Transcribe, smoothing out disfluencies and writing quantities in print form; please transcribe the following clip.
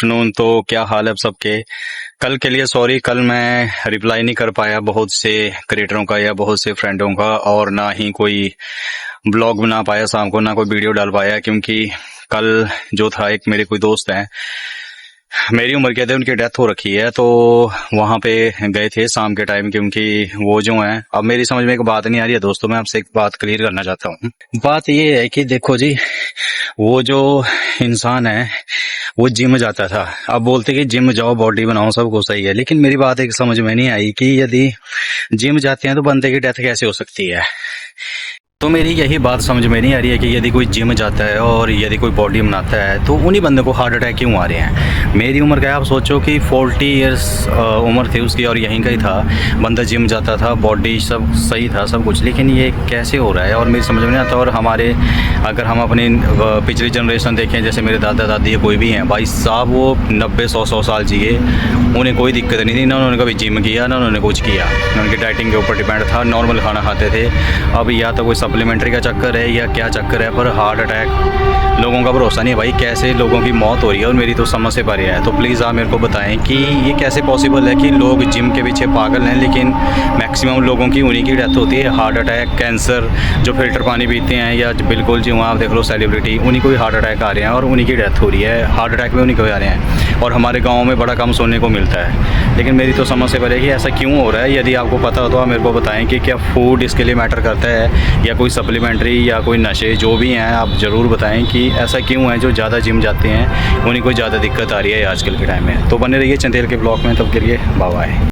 Afternoon. तो क्या हाल है अब सबके। कल के लिए सॉरी, कल मैं रिप्लाई नहीं कर पाया बहुत से क्रिएटरों का या बहुत से फ्रेंडों का, और ना ही कोई ब्लॉग बना पाया शाम को, ना कोई वीडियो डाल पाया, क्योंकि कल जो था एक मेरे कोई दोस्त हैं मेरी उम्र के थे, उनकी डेथ हो रखी है, तो वहां पे गए थे शाम के टाइम। क्योंकि वो जो है, अब मेरी समझ में एक बात नहीं आ रही है दोस्तों, मैं आपसे एक बात क्लियर करना चाहता हूँ। बात ये है कि देखो जी, वो जो इंसान है वो जिम जाता था। अब बोलते कि जिम जाओ बॉडी बनाओ सब कुछ सही है, लेकिन मेरी बात एक समझ में नहीं आई कि यदि जिम जाते हैं तो बंदे की डेथ कैसे हो सकती है। तो मेरी यही बात समझ में नहीं आ रही है कि यदि कोई जिम जाता है और यदि कोई बॉडी बनाता है तो उन्हीं बंदे को हार्ट अटैक क्यों आ रहे हैं। मेरी उम्र क्या है, आप सोचो कि 40 ईयर्स उम्र थी उसकी और यहीं का ही था, बंदा जिम जाता था, बॉडी सब सही था सब कुछ, लेकिन ये कैसे हो रहा है और मेरी समझ में नहीं आता। और हमारे अगर हम अपनी पिछली जनरेशन देखें, जैसे मेरे दादा दादी कोई भी हैं भाई साहब, वो 90-100 साल जिए, उन्हें कोई दिक्कत नहीं थी, ना उन्होंने कभी जिम किया ना उन्होंने कुछ किया, उनकी डाइटिंग के ऊपर डिपेंड था, नॉर्मल खाना खाते थे। अब या तो कोई सप्लीमेंट्री का चक्कर है या क्या चक्कर है, पर हार्ट अटैक लोगों का भरोसा नहीं है भाई, कैसे लोगों की मौत हो रही है और मेरी तो समझ से परे है। तो प्लीज़ आप मेरे को बताएं कि ये कैसे पॉसिबल है कि लोग जिम के पीछे पागल हैं, लेकिन मैक्सिमम लोगों की उन्हीं की डेथ होती है। हार्ट अटैक, कैंसर, जो फिल्टर पानी पीते हैं या बिल्कुल जी, वहाँ आप देख लो सेलिब्रिटी, उन्हीं को ही हार्ट अटैक आ रहे हैं और उन्हीं की डेथ हो रही है, हार्ट अटैक में उन्हीं को आ रहे हैं। और हमारे गाँव में बड़ा कम सुनने को मिलता है, लेकिन मेरी तो समझ से परे है कि ऐसा क्यों हो रहा है। यदि आपको पता हो तो आप मेरे को बताएं कि क्या फूड इसके लिए मैटर करता है या कोई सप्लीमेंट्री या कोई नशे जो भी हैं, आप ज़रूर बताएं कि ऐसा क्यों है जो ज़्यादा जिम जाते हैं उन्हीं को ज़्यादा दिक्कत आ रही है आजकल के टाइम में। तो बने रहिए चंदेल के ब्लॉग में, तब के लिए बाय बाय।